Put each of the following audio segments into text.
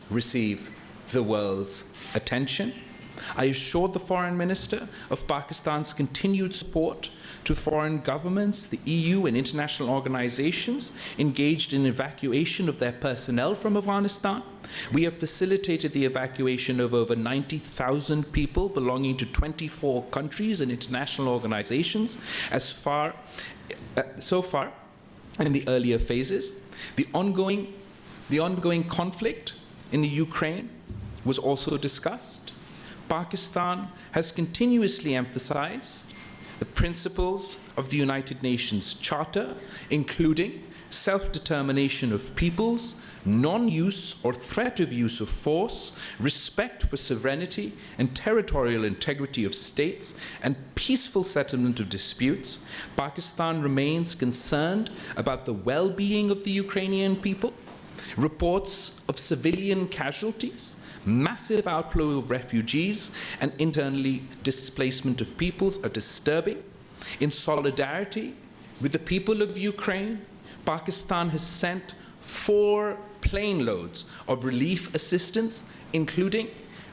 receive the world's attention. I assured the Foreign Minister of Pakistan's continued support to foreign governments, the EU and international organizations engaged in evacuation of their personnel from Afghanistan. We have facilitated the evacuation of over 90,000 people belonging to 24 countries and international organizations so far in the earlier phases. The ongoing conflict in the Ukraine was also discussed. Pakistan has continuously emphasized the principles of the United Nations Charter, including self-determination of peoples, non-use or threat of use of force, respect for sovereignty and territorial integrity of states, and peaceful settlement of disputes. Pakistan remains concerned about the well-being of the Ukrainian people. Reports of civilian casualties, massive outflow of refugees, and internally displacement of peoples are disturbing. In solidarity with the people of Ukraine, Pakistan has sent 4 plane loads of relief assistance, including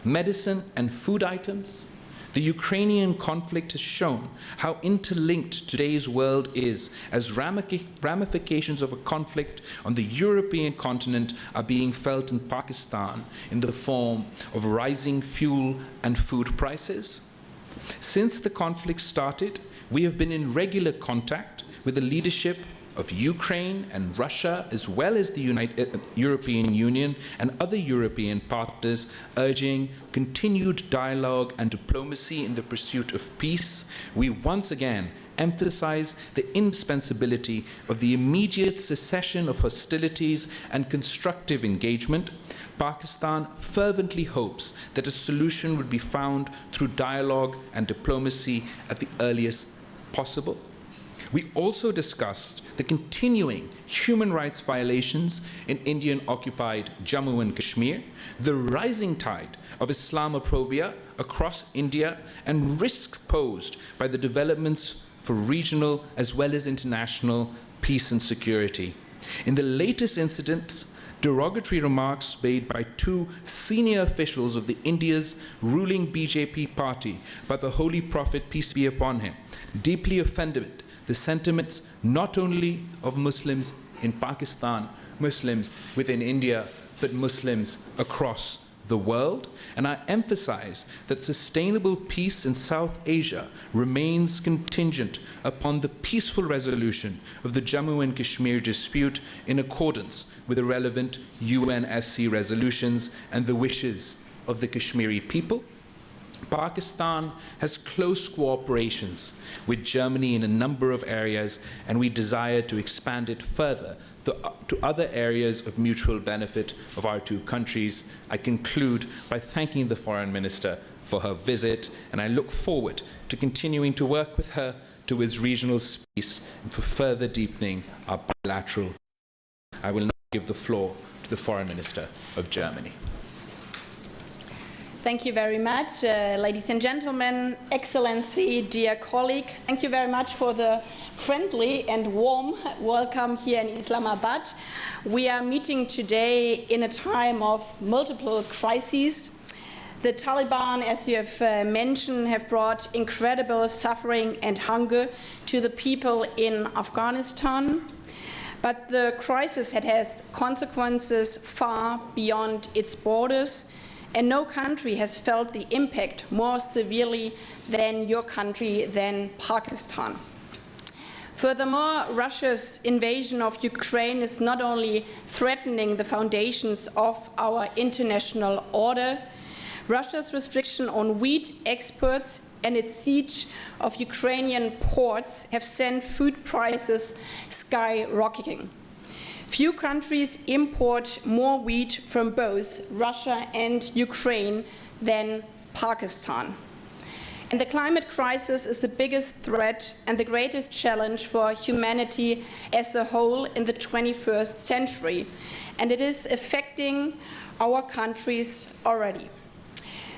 medicine and food items. The Ukrainian conflict has shown how interlinked today's world is, as ramifications of a conflict on the European continent are being felt in Pakistan in the form of rising fuel and food prices. Since the conflict started, we have been in regular contact with the leadership of Ukraine and Russia, as well as the European Union and other European partners, urging continued dialogue and diplomacy in the pursuit of peace. We once again emphasize the indispensability of the immediate cessation of hostilities and constructive engagement. Pakistan fervently hopes that a solution would be found through dialogue and diplomacy at the earliest possible. We also discussed the continuing human rights violations in Indian-occupied Jammu and Kashmir, the rising tide of Islamophobia across India, and risks posed by the developments for regional as well as international peace and security. In the latest incidents, derogatory remarks made by 2 senior officials of India's ruling BJP party about the Holy Prophet, peace be upon him, deeply offended the sentiments not only of Muslims in Pakistan, Muslims within India, but Muslims across the world. And I emphasize that sustainable peace in South Asia remains contingent upon the peaceful resolution of the Jammu and Kashmir dispute in accordance with the relevant UNSC resolutions and the wishes of the Kashmiri people. Pakistan has close cooperations with Germany in a number of areas, and we desire to expand it further to other areas of mutual benefit of our 2 countries. I conclude by thanking the Foreign Minister for her visit, and I look forward to continuing to work with her towards regional peace and for further deepening our bilateral. I will now give the floor to the Foreign Minister of Germany. Thank you very much, ladies and gentlemen, Excellency, dear colleague. Thank you very much for the friendly and warm welcome here in Islamabad. We are meeting today in a time of multiple crises. The Taliban, as you have mentioned, have brought incredible suffering and hunger to the people in Afghanistan. But the crisis has consequences far beyond its borders, and no country has felt the impact more severely than your country, than Pakistan. Furthermore, Russia's invasion of Ukraine is not only threatening the foundations of our international order. Russia's restriction on wheat exports and its siege of Ukrainian ports have sent food prices skyrocketing. Few countries import more wheat from both Russia and Ukraine than Pakistan. And the climate crisis is the biggest threat and the greatest challenge for humanity as a whole in the 21st century. And it is affecting our countries already.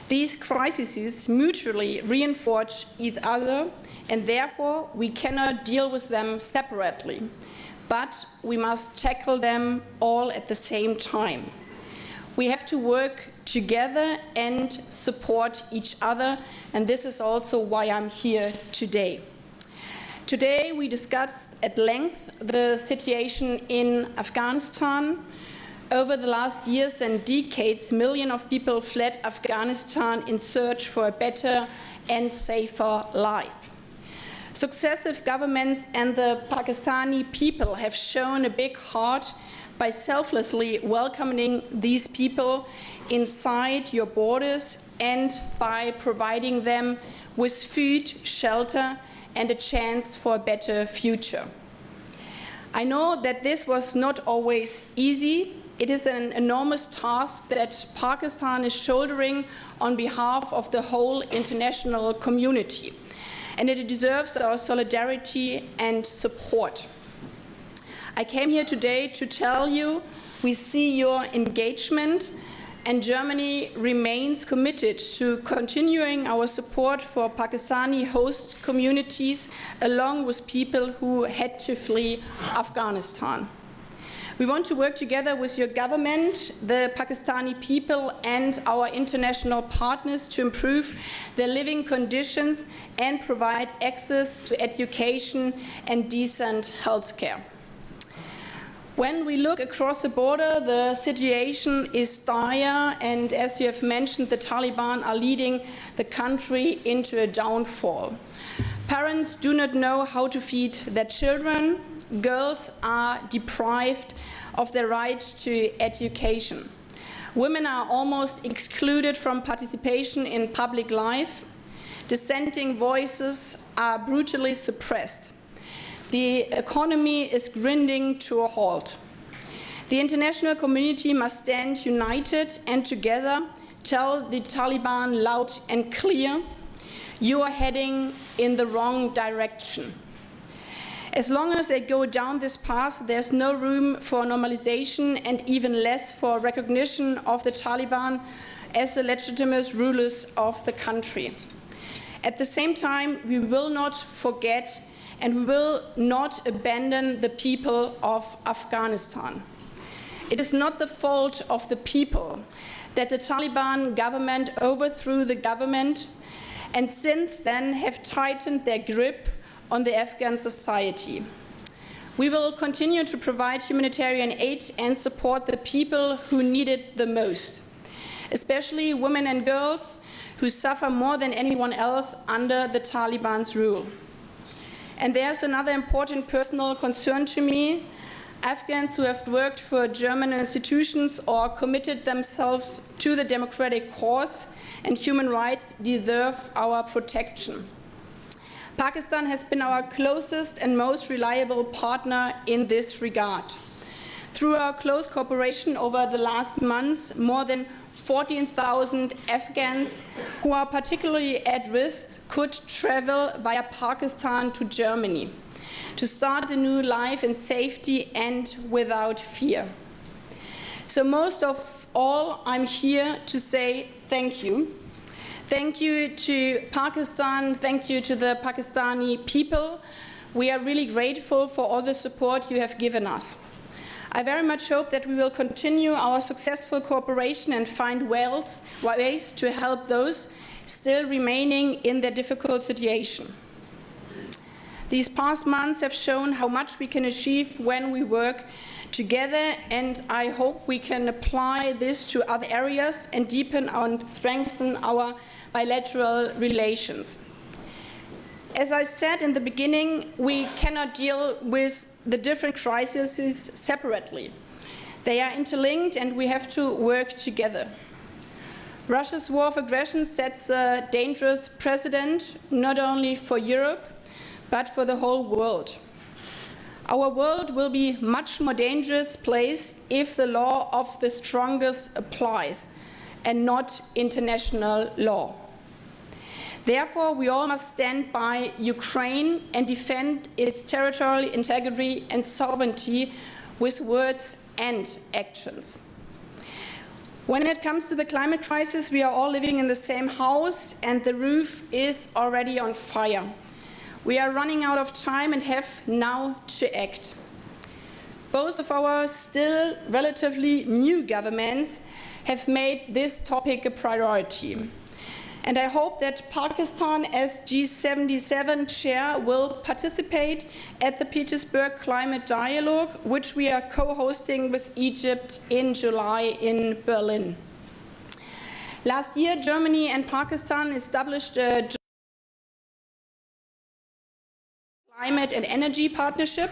These crises mutually reinforce each other, and therefore we cannot deal with them separately. But we must tackle them all at the same time. We have to work together and support each other, and this is also why I'm here today. Today we discussed at length the situation in Afghanistan. Over the last years and decades, millions of people fled Afghanistan in search for a better and safer life. Successive governments and the Pakistani people have shown a big heart by selflessly welcoming these people inside your borders and by providing them with food, shelter, and a chance for a better future. I know that this was not always easy. It is an enormous task that Pakistan is shouldering on behalf of the whole international community, and it deserves our solidarity and support. I came here today to tell you we see your engagement, and Germany remains committed to continuing our support for Pakistani host communities along with people who had to flee Afghanistan. We want to work together with your government, the Pakistani people, and our international partners to improve their living conditions and provide access to education and decent health care. When we look across the border, the situation is dire, and as you have mentioned, the Taliban are leading the country into a downfall. Parents do not know how to feed their children. Girls are deprived of their right to education. Women are almost excluded from participation in public life. Dissenting voices are brutally suppressed. The economy is grinding to a halt. The international community must stand united and together tell the Taliban loud and clear, you are heading in the wrong direction. As long as they go down this path, there's no room for normalization and even less for recognition of the Taliban as the legitimate rulers of the country. At the same time, we will not forget and we will not abandon the people of Afghanistan. It is not the fault of the people that the Taliban government overthrew the government and since then have tightened their grip on the Afghan society. We will continue to provide humanitarian aid and support the people who need it the most, especially women and girls who suffer more than anyone else under the Taliban's rule. And there's another important personal concern to me. Afghans who have worked for German institutions or committed themselves to the democratic cause and human rights deserve our protection. Pakistan has been our closest and most reliable partner in this regard. Through our close cooperation over the last months, more than 14,000 Afghans who are particularly at risk could travel via Pakistan to Germany to start a new life in safety and without fear. So most of all, I'm here to say thank you. Thank you to Pakistan, thank you to the Pakistani people. We are really grateful for all the support you have given us. I very much hope that we will continue our successful cooperation and find ways to help those still remaining in their difficult situation. These past months have shown how much we can achieve when we work together, and I hope we can apply this to other areas and deepen and strengthen our bilateral relations. As I said in the beginning, we cannot deal with the different crises separately. They are interlinked and we have to work together. Russia's war of aggression sets a dangerous precedent, not only for Europe, but for the whole world. Our world will be a much more dangerous place if the law of the strongest applies and not international law. Therefore, we all must stand by Ukraine and defend its territorial integrity and sovereignty with words and actions. When it comes to the climate crisis, we are all living in the same house and the roof is already on fire. We are running out of time and have now to act. Both of our still relatively new governments have made this topic a priority. And I hope that Pakistan, as G77 chair, will participate at the Petersburg Climate Dialogue, which we are co-hosting with Egypt in July in Berlin. Last year, Germany and Pakistan established a climate and energy partnership.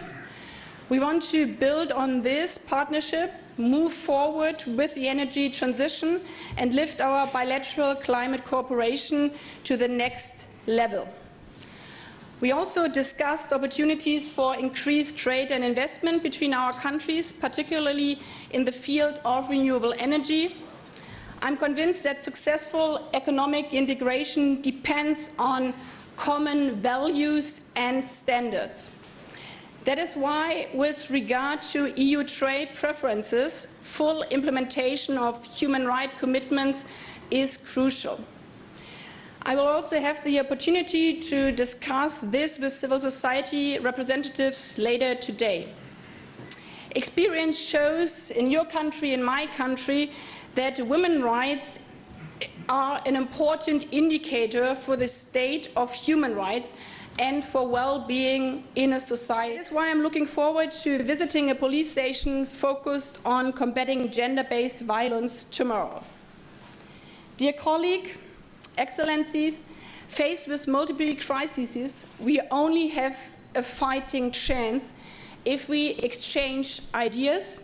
We want to build on this partnership, move forward with the energy transition, and lift our bilateral climate cooperation to the next level. We also discussed opportunities for increased trade and investment between our countries, particularly in the field of renewable energy. I'm convinced that successful economic integration depends on common values and standards. That is why, with regard to EU trade preferences, full implementation of human rights commitments is crucial. I will also have the opportunity to discuss this with civil society representatives later today. Experience shows in your country, in my country, that women's rights are an important indicator for the state of human rights and for well-being in a society. That's why I'm looking forward to visiting a police station focused on combating gender-based violence tomorrow. Dear colleague, Excellencies, faced with multiple crises, we only have a fighting chance if we exchange ideas,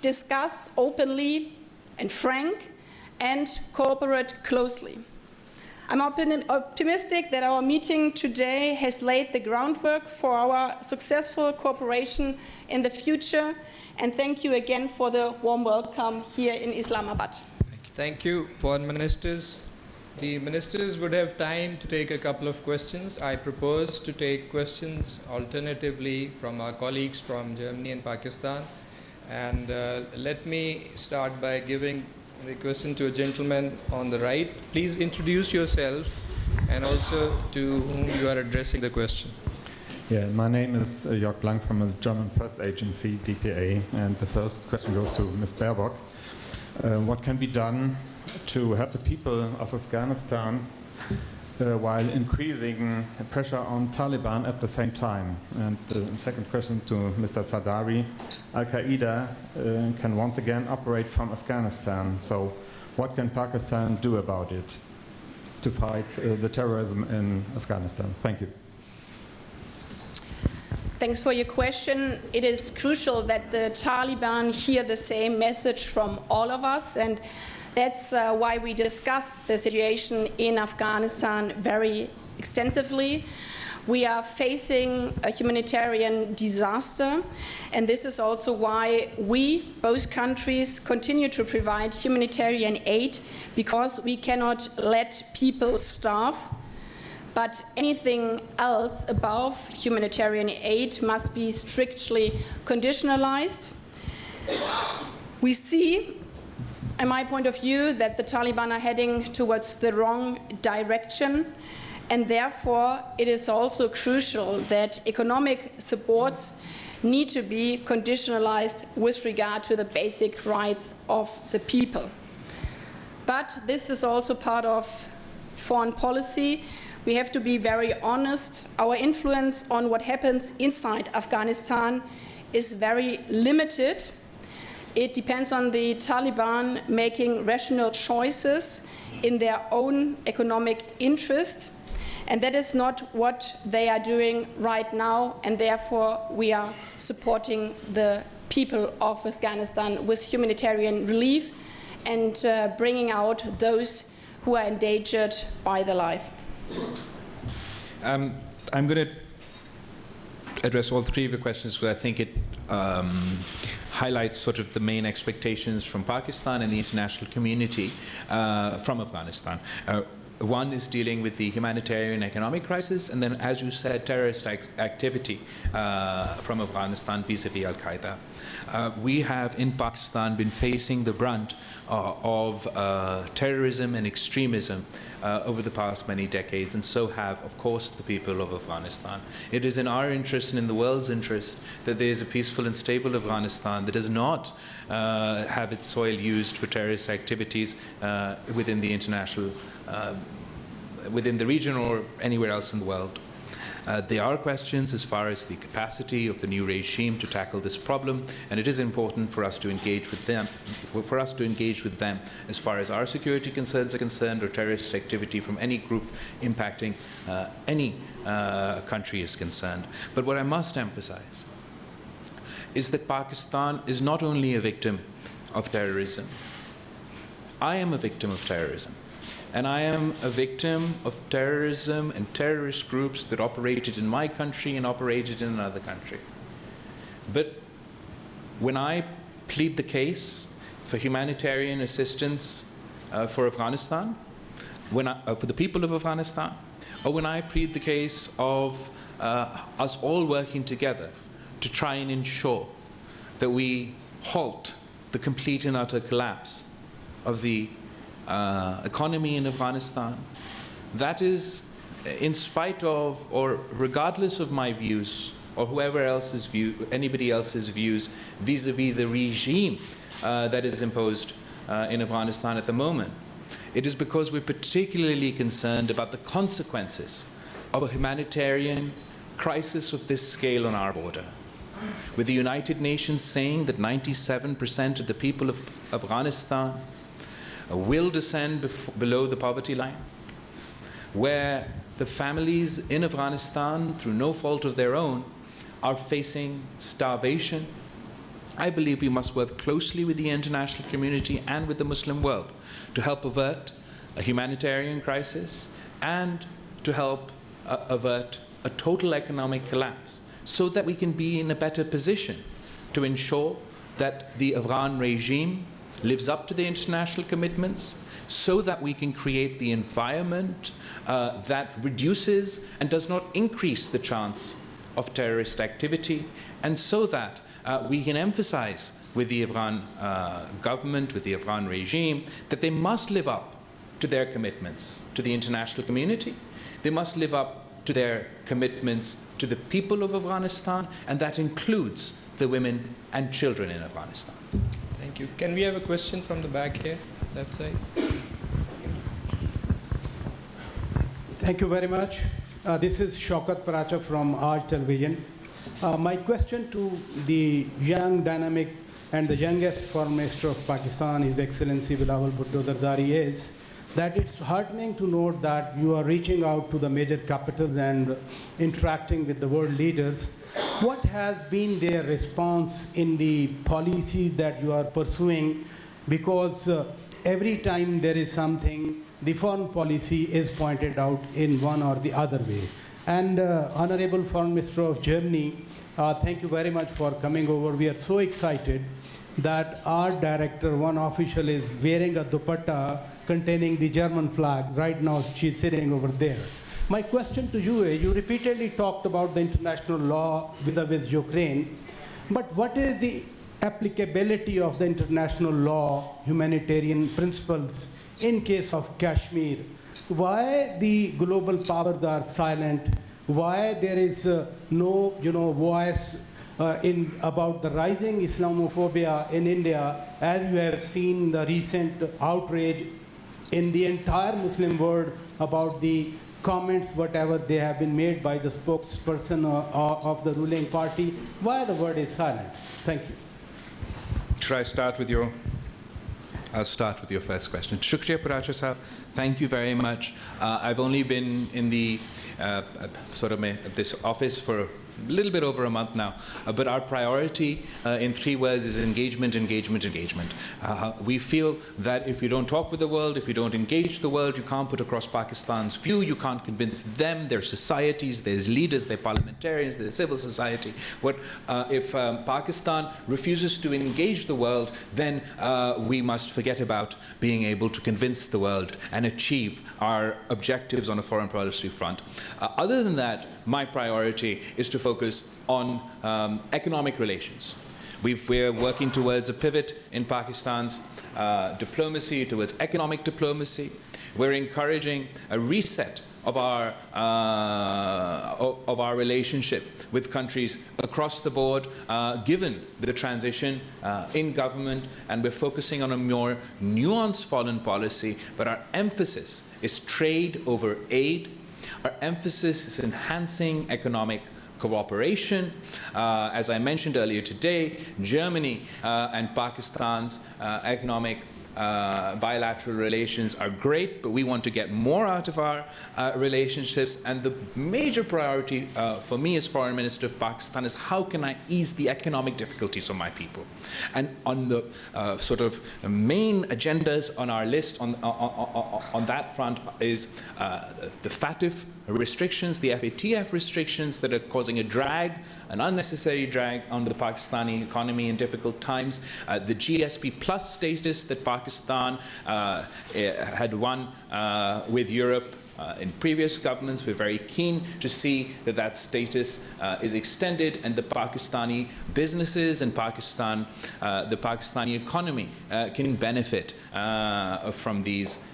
discuss openly and frank, and cooperate closely. I'm optimistic that our meeting today has laid the groundwork for our successful cooperation in the future, and thank you again for the warm welcome here in Islamabad. Thank you, foreign ministers. The ministers would have time to take a couple of questions. I propose to take questions alternatively from our colleagues from Germany and Pakistan. And let me start by giving the question to a gentleman on the right. Please introduce yourself and also to whom you are addressing the question. Yeah, my name is Jörg Blank from a German press agency, DPA, and the first question goes to Ms. Baerbock. What can be done to help the people of Afghanistan while increasing pressure on Taliban at the same time? And the second question to Mr. Zardari. Al-Qaeda can once again operate from Afghanistan. So what can Pakistan do about it to fight the terrorism in Afghanistan? Thank you. Thanks for your question. It is crucial that the Taliban hear the same message from all of us, and that's why we discussed the situation in Afghanistan very extensively. We are facing a humanitarian disaster, and this is also why we, both countries, continue to provide humanitarian aid, because we cannot let people starve. But anything else above humanitarian aid must be strictly conditionalized. We see, in my point of view, that the Taliban are heading towards the wrong direction, and therefore it is also crucial that economic supports need to be conditionalized with regard to the basic rights of the people. But this is also part of foreign policy. We have to be very honest. Our influence on what happens inside Afghanistan is very limited. It depends on the Taliban making rational choices in their own economic interest, and that is not what they are doing right now, and therefore we are supporting the people of Afghanistan with humanitarian relief and bringing out those who are endangered by their life. I'm going to address all three of the questions because I think it highlights sort of the main expectations from Pakistan and the international community from Afghanistan. One is dealing with the humanitarian economic crisis, and then, as you said, terrorist activity from Afghanistan vis-a-vis Al-Qaeda. We have in Pakistan been facing the brunt of terrorism and extremism over the past many decades, and so have, of course, the people of Afghanistan. It is in our interest and in the world's interest that there is a peaceful and stable Afghanistan that does not have its soil used for terrorist activities within the international, within the region or anywhere else in the world. There are questions as far as the capacity of the new regime to tackle this problem, and it is important for us to engage with them, as far as our security concerns are concerned, or terrorist activity from any group impacting any country is concerned. But what I must emphasize is that Pakistan is not only a victim of terrorism. I am a victim of terrorism. And I am a victim of terrorism and terrorist groups that operated in my country and operated in another country. But when I plead the case for humanitarian assistance for Afghanistan, for the people of Afghanistan, or when I plead the case of us all working together to try and ensure that we halt the complete and utter collapse of the economy in Afghanistan, that is in spite of or regardless of my views or whoever else's view, anybody else's views vis-a-vis the regime that is imposed in Afghanistan at the moment. It is because we're particularly concerned about the consequences of a humanitarian crisis of this scale on our border. With the United Nations saying that 97% of the people of Afghanistan will descend below the poverty line, where the families in Afghanistan, through no fault of their own, are facing starvation, I believe we must work closely with the international community and with the Muslim world to help avert a humanitarian crisis and to help avert a total economic collapse, so that we can be in a better position to ensure that the Afghan regime lives up to the international commitments, so that we can create the environment that reduces and does not increase the chance of terrorist activity, and so that we can emphasize with the Afghan government, with the Afghan regime, that they must live up to their commitments to the international community. They must live up to their commitments to the people of Afghanistan, and that includes the women and children in Afghanistan. Thank you. Can we have a question from the back here, left side? Thank you very much. This is Shaukat Paracha from Aaj Television. My question to the young, dynamic, and the youngest Foreign Minister of Pakistan, His Excellency Bilawal Bhutto is that it's heartening to note that you are reaching out to the major capitals and interacting with the world leaders. What has been their response in the policies that you are pursuing? Because every time there is something, the foreign policy is pointed out in one or the other way. And Honorable Foreign Minister of Germany, thank you very much for coming over. We are so excited that our director, one official, is wearing a dupatta containing the German flag. Right now, she's sitting over there. My question to you is, you repeatedly talked about the international law with Ukraine, but what is the applicability of the international law, humanitarian principles, in case of Kashmir? Why the global powers are silent? Why there is no voice about the rising Islamophobia in India, as you have seen the recent outrage in the entire Muslim world about the comments, whatever they have been made by the spokesperson of the ruling party? Why the word is silent? Thank you. Should I start with your... I'll start with your first question. Shukriya Paracha Sahab, thank you very much. I've only been in the this office for a little bit over a month now, but our priority in 3 words is engagement, engagement, engagement. We feel that if you don't talk with the world, if you don't engage the world, you can't put across Pakistan's view, you can't convince them, their societies, their leaders, their parliamentarians, their civil society. If Pakistan refuses to engage the world, then we must forget about being able to convince the world and achieve our objectives on a foreign policy front. Other than that, my priority is to focus on economic relations. We're working towards a pivot in Pakistan's diplomacy towards economic diplomacy. We're encouraging a reset of our relationship with countries across the board, given the transition in government, and we're focusing on a more nuanced foreign policy, but our emphasis is trade over aid. Our emphasis is enhancing economic cooperation. As I mentioned earlier today, Germany and Pakistan's economic bilateral relations are great, but we want to get more out of our relationships. And the major priority for me as Foreign Minister of Pakistan is how can I ease the economic difficulties of my people. And on the sort of main agendas on our list on that front is the FATF restrictions, the FATF restrictions that are causing a drag, an unnecessary drag on the Pakistani economy in difficult times, the GSP plus status that Pakistan had won with Europe in previous governments. We're very keen to see that that status is extended, and the Pakistani businesses and Pakistan, the Pakistani economy can benefit from these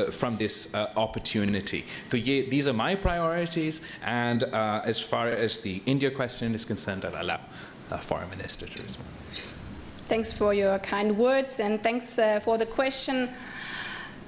from this opportunity. So these are my priorities, and as far as the India question is concerned, I'll allow the Foreign Minister to respond. Thanks for your kind words, and thanks for the question.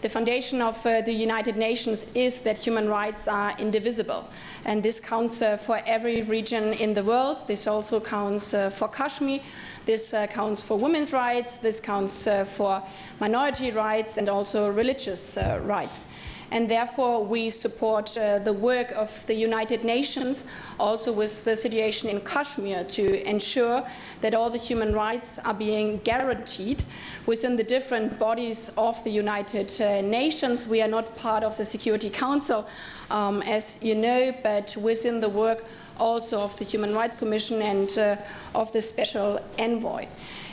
The foundation of the United Nations is that human rights are indivisible, and this counts for every region in the world. This also counts for Kashmir. This counts for women's rights. This counts for minority rights and also religious rights. And therefore, we support the work of the United Nations, also with the situation in Kashmir, to ensure that all the human rights are being guaranteed within the different bodies of the United Nations. We are not part of the Security Council, as you know, but within the work also of the Human Rights Commission and of the Special Envoy.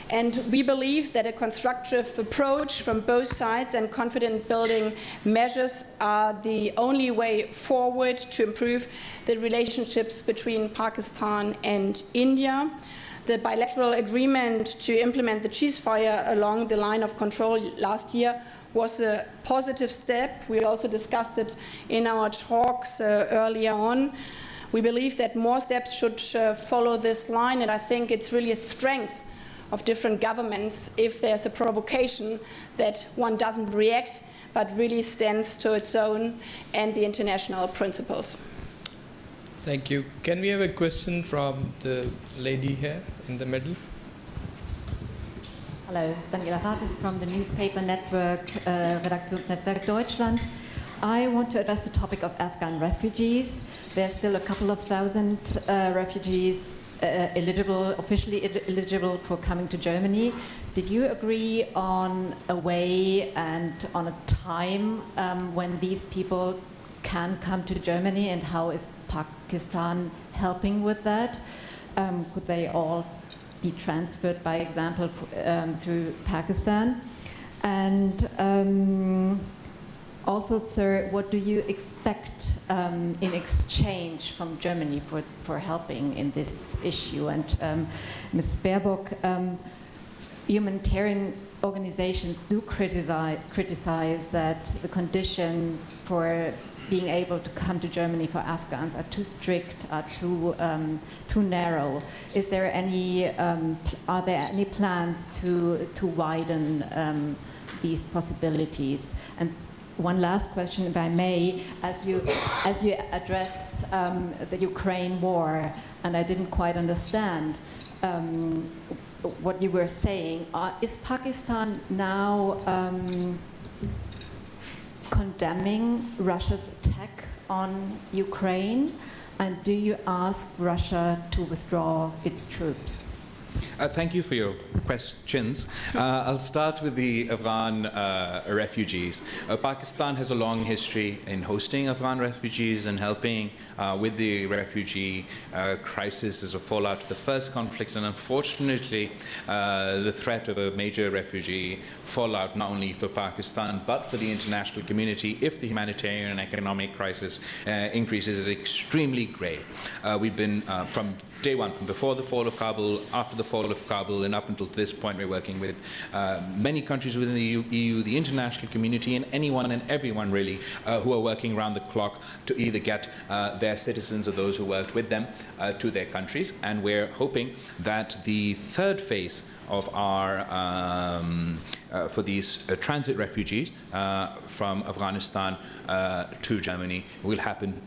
And we believe that a constructive approach from both sides and confidence-building measures are the only way forward to improve the relationships between Pakistan and India. The bilateral agreement to implement the ceasefire along the line of control last year was a positive step. We also discussed it in our talks earlier on. We believe that more steps should follow this line, and I think it's really a strength of different governments if there's a provocation that one doesn't react but really stands to its own and the international principles. Thank you. Can we have a question from the lady here in the middle? Hello, Daniela Ratis from the newspaper network Redaktionsnetzwerk Deutschland. I want to address the topic of Afghan refugees. There are still a couple of thousand refugees officially eligible for coming to Germany. Did you agree on a way and on a time when these people can come to Germany, and how is Pakistan helping with that? Could they all be transferred, by example, through Pakistan? And also, sir, what do you expect in exchange from Germany for helping in this issue? And Ms. Baerbock, humanitarian organizations do criticize that the conditions for being able to come to Germany for Afghans are too strict, are too narrow. Is there any? Are there any plans to widen these possibilities? And one last question, if I may, as you addressed the Ukraine war, and I didn't quite understand what you were saying. Is Pakistan now condemning Russia's attack on Ukraine, and do you ask Russia to withdraw its troops? Thank you for your questions. I'll start with the Afghan refugees. Pakistan has a long history in hosting Afghan refugees and helping with the refugee crisis as a fallout of the first conflict. And unfortunately, the threat of a major refugee fallout, not only for Pakistan, but for the international community, if the humanitarian and economic crisis increases, is extremely grave. We've been, from day one, from before the fall of Kabul, after the fall of Kabul, and up until this point, we're working with many countries within the EU, the international community, and anyone and everyone really who are working around the clock to either get their citizens or those who worked with them to their countries. And we're hoping that the third phase of our for these transit refugees from Afghanistan to Germany will happen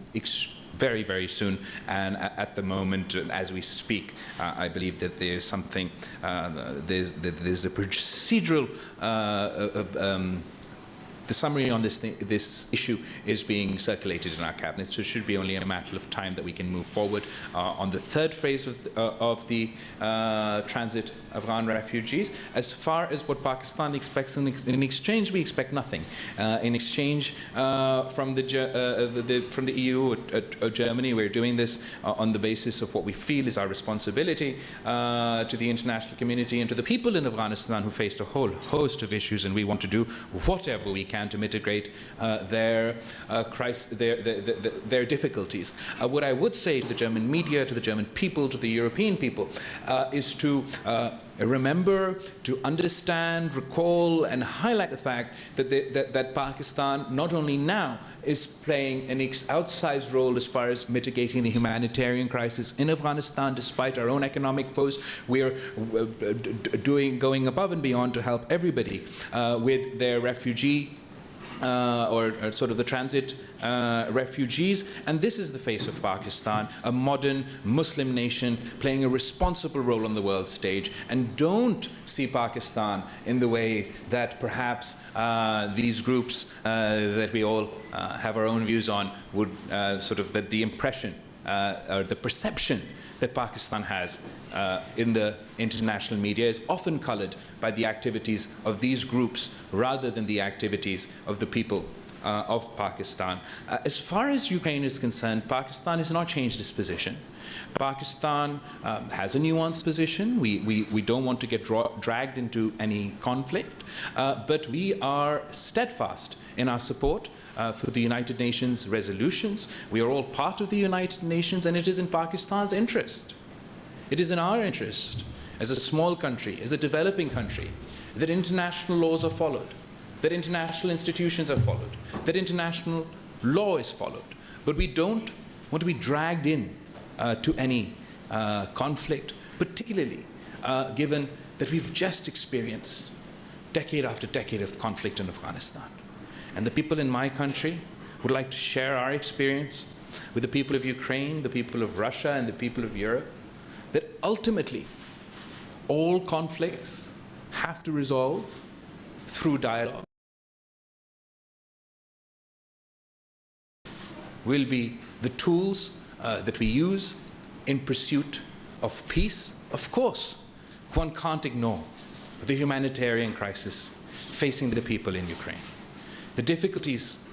very, very soon. And at the moment, as we speak, I believe that there's something, there's a procedural, the summary on this issue is being circulated in our cabinet, so it should be only a matter of time that we can move forward on the third phase of the transit Afghan refugees. As far as what Pakistan expects in exchange, we expect nothing. In exchange from the EU or Germany, we're doing this on the basis of what we feel is our responsibility to the international community and to the people in Afghanistan who faced a whole host of issues, and we want to do whatever we can to mitigate their difficulties. What I would say to the German media, to the German people, to the European people, is to remember, to understand, recall, and highlight the fact that Pakistan not only now is playing an outsized role as far as mitigating the humanitarian crisis in Afghanistan, despite our own economic foes. We are going above and beyond to help everybody with their refugee or sort of the transit refugees. And this is the face of Pakistan, a modern Muslim nation playing a responsible role on the world stage. And don't see Pakistan in the way that perhaps these groups that we all have our own views on would sort of, that the impression or the perception that Pakistan has in the international media is often colored by the activities of these groups rather than the activities of the people of Pakistan. As far as Ukraine is concerned, Pakistan has not changed its position. Pakistan has a nuanced position. We don't want to get dragged into any conflict, but we are steadfast in our support for the United Nations resolutions. We are all part of the United Nations, and it is in Pakistan's interest. It is in our interest, as a small country, as a developing country, that international laws are followed, that international institutions are followed, that international law is followed. But we don't want to be dragged in to any conflict, particularly given that we've just experienced decade after decade of conflict in Afghanistan. And the people in my country would like to share our experience with the people of Ukraine, the people of Russia, and the people of Europe, that ultimately all conflicts have to resolve through dialogue. Will be the tools that we use in pursuit of peace. Of course, one can't ignore the humanitarian crisis facing the people in Ukraine, the difficulties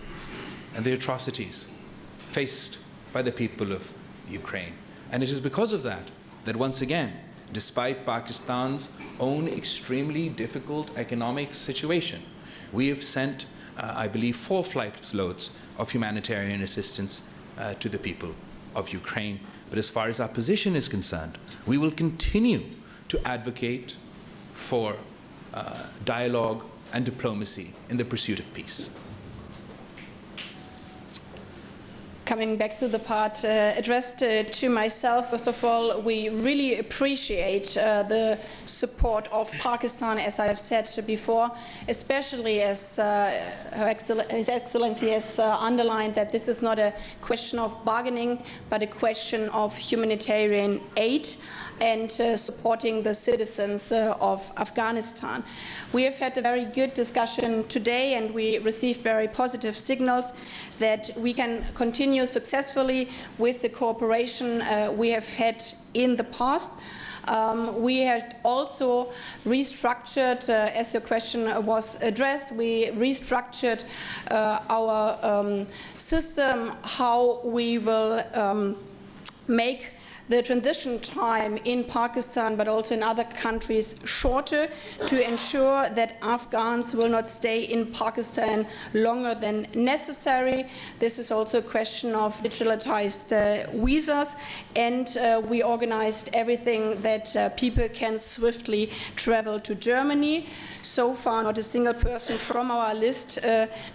and the atrocities faced by the people of Ukraine. And it is because of that that once again, despite Pakistan's own extremely difficult economic situation, we have sent, I believe, 4 flight loads of humanitarian assistance to the people of Ukraine. But as far as our position is concerned, we will continue to advocate for dialogue and diplomacy in the pursuit of peace. Coming back to the part addressed to myself, first of all, we really appreciate the support of Pakistan, as I have said before, especially as His Excellency has underlined that this is not a question of bargaining, but a question of humanitarian aid and supporting the citizens of Afghanistan. We have had a very good discussion today, and we received very positive signals that we can continue successfully with the cooperation we have had in the past. We had also restructured, as your question was addressed, we restructured our system, how we will make the transition time in Pakistan, but also in other countries, shorter to ensure that Afghans will not stay in Pakistan longer than necessary. This is also a question of digitalized visas, and we organized everything that people can swiftly travel to Germany. So far, not a single person from our list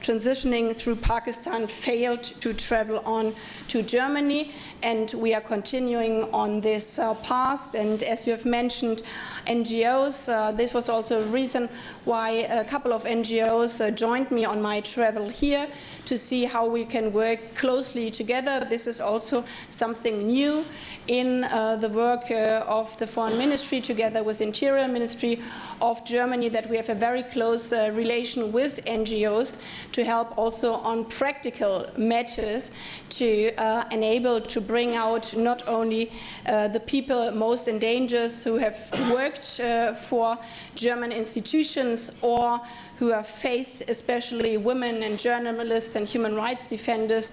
transitioning through Pakistan failed to travel on to Germany, and we are continuing on this path. And as you have mentioned, NGOs, this was also a reason why a couple of NGOs joined me on my travel here to see how we can work closely together. This is also something new in the work of the Foreign Ministry together with Interior Ministry of Germany, that we have a very close relation with NGOs to help also on practical matters to enable to bring out not only the people most in danger who have worked for German institutions or who have faced, especially women and journalists and human rights defenders,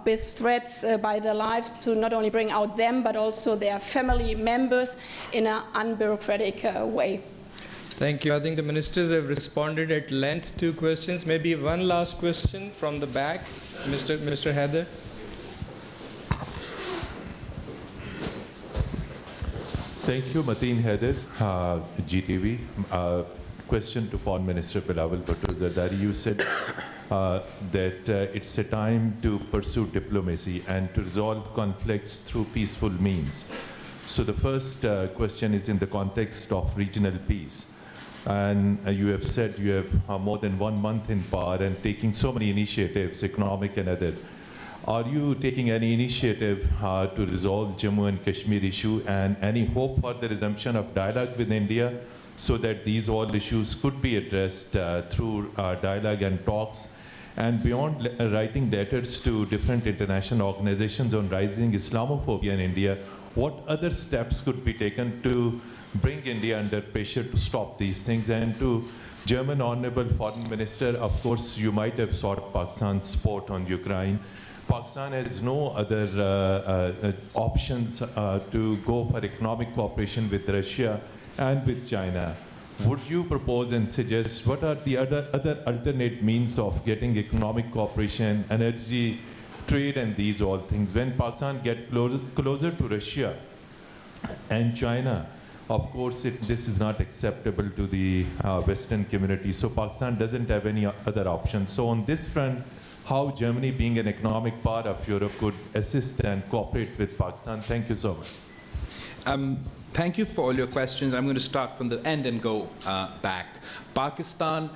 with threats by their lives, to not only bring out them but also their family members in an unbureaucratic way. Thank you. I think the ministers have responded at length to questions. Maybe one last question from the back, Mr. Heather. Thank you, Mateen Heather, GTV. Question to Foreign Minister Bilawal Bhutto. You said that it's a time to pursue diplomacy and to resolve conflicts through peaceful means. So the first question is in the context of regional peace. And you have said you have more than 1 month in power and taking so many initiatives, economic and other. Are you taking any initiative to resolve Jammu and Kashmir issue, and any hope for the resumption of dialogue with India so that these all issues could be addressed through dialogue and talks? And beyond writing letters to different international organizations on rising Islamophobia in India, what other steps could be taken to bring India under pressure to stop these things? And to German Honorable Foreign Minister, of course, you might have sought Pakistan's support on Ukraine. Pakistan has no other options to go for economic cooperation with Russia and with China. Would you propose and suggest what are the other alternate means of getting economic cooperation, energy, trade, and these all things? When Pakistan gets closer to Russia and China, of course, this is not acceptable to the Western community. So Pakistan doesn't have any other options. So on this front, how Germany, being an economic part of Europe, could assist and cooperate with Pakistan? Thank you so much. Thank you for all your questions. I'm going to start from the end and go back. Pakistan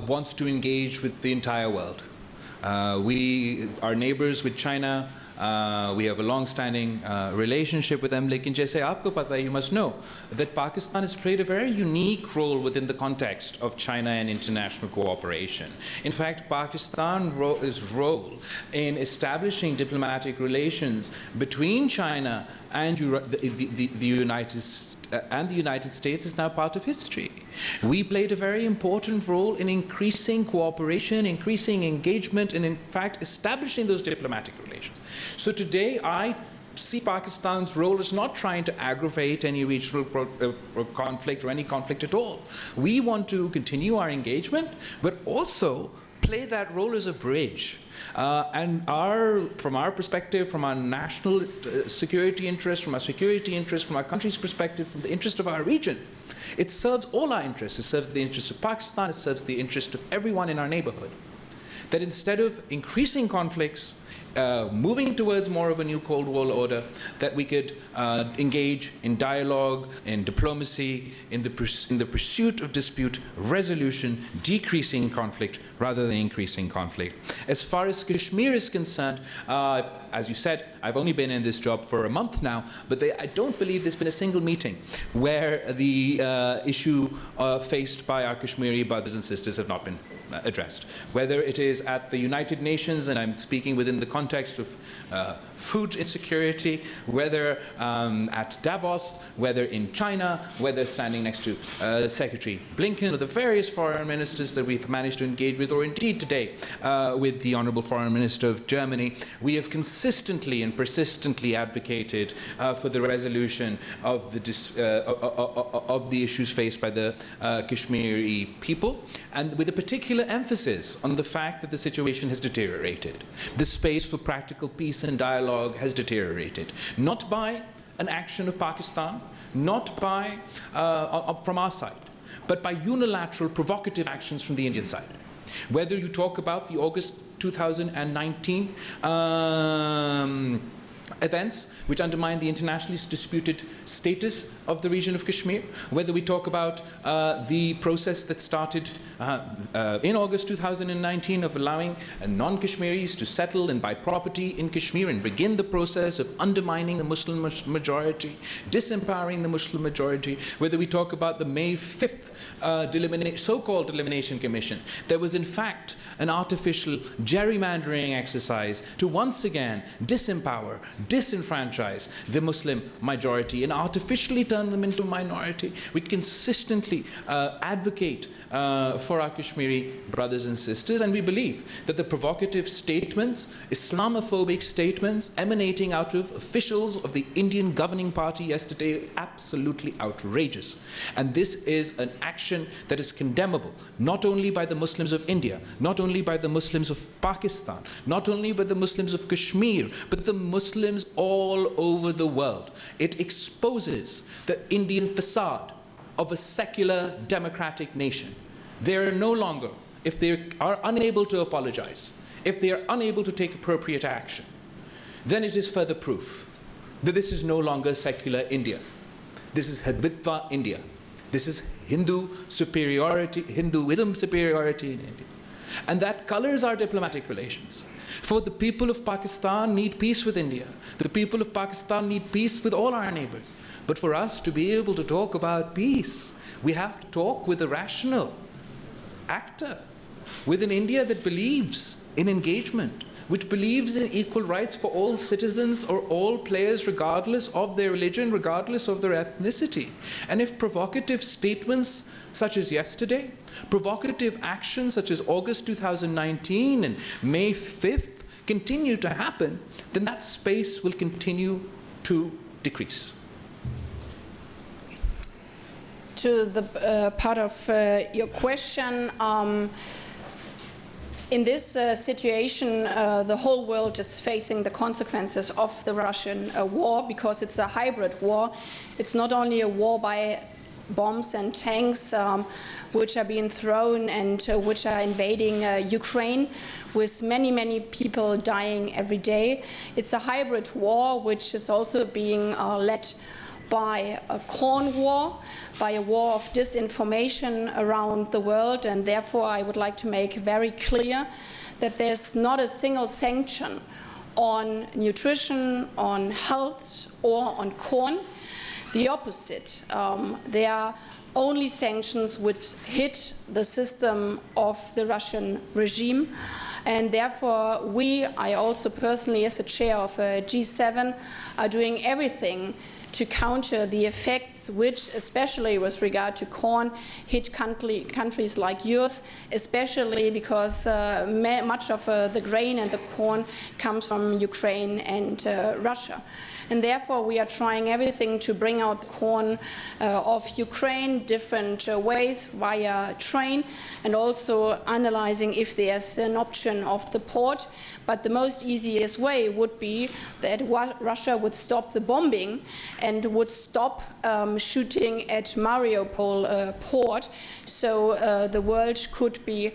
wants to engage with the entire world. We are neighbors with China. We have a long-standing relationship with them. Lekin jaise aapko pata hai, you must know that Pakistan has played a very unique role within the context of China and international cooperation. In fact, Pakistan's role in establishing diplomatic relations between China and the United States is now part of history. We played a very important role in increasing cooperation, increasing engagement, and in fact establishing those diplomatic relations. So today I see Pakistan's role as not trying to aggravate any regional conflict or any conflict at all. We want to continue our engagement, but also play that role as a bridge. And from our perspective, from our national security interest, from our security interest, from our country's perspective, from the interest of our region, it serves all our interests. It serves the interests of Pakistan, it serves the interest of everyone in our neighborhood. That instead of increasing conflicts, moving towards more of a new Cold War order, that we could engage in dialogue, in diplomacy, in the pursuit of dispute resolution, decreasing conflict rather than increasing conflict. As far as Kashmir is concerned, as you said, I've only been in this job for a month now, but I don't believe there's been a single meeting where the issue faced by our Kashmiri brothers and sisters have not been addressed. Whether it is at the United Nations, and I'm speaking within the context of food insecurity, whether at Davos, whether in China, whether standing next to Secretary Blinken or the various foreign ministers that we've managed to engage with, or indeed today with the Honorable Foreign Minister of Germany, we have consistently and persistently advocated for the resolution of the issues faced by the Kashmiri people, and with a particular emphasis on the fact that the situation has deteriorated. The space for practical peace and dialogue has deteriorated, not by an action of Pakistan, not by from our side, but by unilateral provocative actions from the Indian side. Whether you talk about the August 2019 events which undermine the internationally disputed status of the region of Kashmir, whether we talk about the process that started in August 2019 of allowing non-Kashmiris to settle and buy property in Kashmir and begin the process of undermining the Muslim majority, disempowering the Muslim majority, whether we talk about the May 5th so-called Elimination Commission, there was in fact an artificial gerrymandering exercise to once again disempower, disenfranchise the Muslim majority and artificially turn them into a minority. We consistently advocate for our Kashmiri brothers and sisters, and we believe that the provocative statements, Islamophobic statements emanating out of officials of the Indian governing party yesterday are absolutely outrageous. And this is an action that is condemnable, not only by the Muslims of India, not only by the Muslims of Pakistan, not only by the Muslims of Kashmir, but the Muslims all over the world. It exposes the Indian facade of a secular democratic nation. They are no longer, if they are unable to apologize, if they are unable to take appropriate action, then it is further proof that this is no longer secular India. This is Hindutva India. This is Hinduism superiority in India. And that colors our diplomatic relations. For the people of Pakistan need peace with India. The people of Pakistan need peace with all our neighbors. But for us to be able to talk about peace, we have to talk with a rational actor, with an India that believes in engagement, which believes in equal rights for all citizens or all players regardless of their religion, regardless of their ethnicity. And if provocative statements such as yesterday, provocative actions such as August 2019 and May 5th continue to happen, then that space will continue to decrease. To the part of your question, in this situation, the whole world is facing the consequences of the Russian war, because it's a hybrid war. It's not only a war by bombs and tanks which are being thrown and which are invading Ukraine, with many, many people dying every day. It's a hybrid war which is also being led by a corn war, by a war of disinformation around the world, and therefore I would like to make very clear that there's not a single sanction on nutrition, on health, or on corn. The opposite. There are only sanctions which hit the system of the Russian regime, and therefore I also personally, as a chair of G7, are doing everything to counter the effects which, especially with regard to corn, hit countries like yours, especially because much of the grain and the corn comes from Ukraine and Russia. And therefore we are trying everything to bring out the corn of Ukraine, different ways via train, and also analyzing if there's an option of the port. But the most easiest way would be that Russia would stop the bombing and would stop shooting at Mariupol port, so the world could be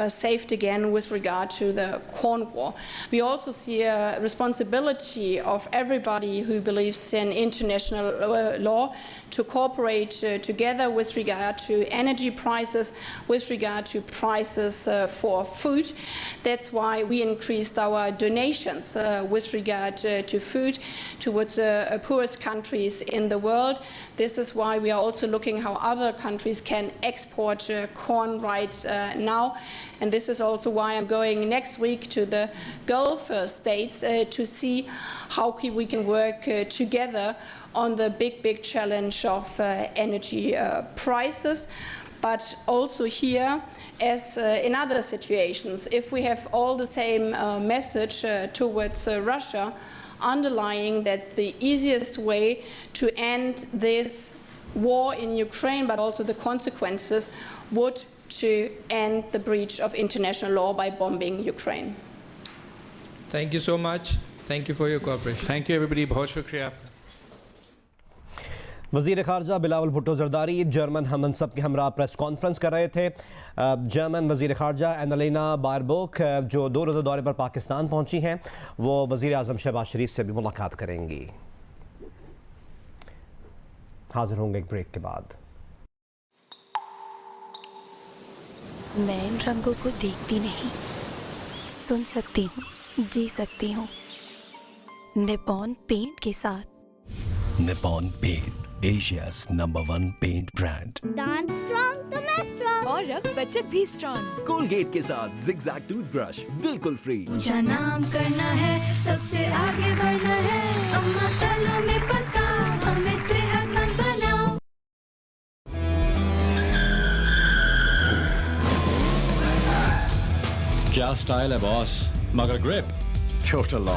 saved again with regard to the corn war. We also see a responsibility responsibility of everybody who believes in international law to cooperate together with regard to energy prices, with regard to prices for food. That's why we increased our donations with regard to food towards the poorest countries in the world. This is why we are also looking how other countries can export corn right now. And this is also why I'm going next week to the Gulf states to see how we can work together on the big challenge of energy prices. But also here, as in other situations, if we have all the same message towards Russia, underlying that the easiest way to end this war in Ukraine, but also the consequences, would to end the breach of international law by bombing Ukraine. Thank you so much. Thank you for your cooperation. Thank you, everybody. बहुत शुक्रिया. वज़ीर ख़ारजा Bilawal Bhutto Zardari German हमनसब के हमरा press conference कर रहे थे. German वज़ीर ख़ारजा एनालिना बारबोक जो 2 रोज़ा दौरे पर पाकिस्तान पहुंची हैं, वो वज़ीर आज़म शहबाज शरीफ से भी मुलाकात करेंगी. हाजिर होंगे एक ब्रेक के बाद. मैं इन रंगों को देखती नहीं, सुन सकती हूँ, जी सकती हूँ. निपॉन पेंट के साथ. Nippon paint, Asia's #1 paint brand. Dance strong तो मैं स्ट्रॉन्ग और अब बचत भी स्ट्रॉन्ग. कोलगेट के साथ जिगजैग टूथब्रश बिल्कुल फ्री. ऊंचा नाम करना है, सबसे आगे बढ़ना है. अम्मा तालों में पक्का, हमें सेहतमंद बनाओ. क्या स्टाइल है बॉस, मगर ग्रिप टोटल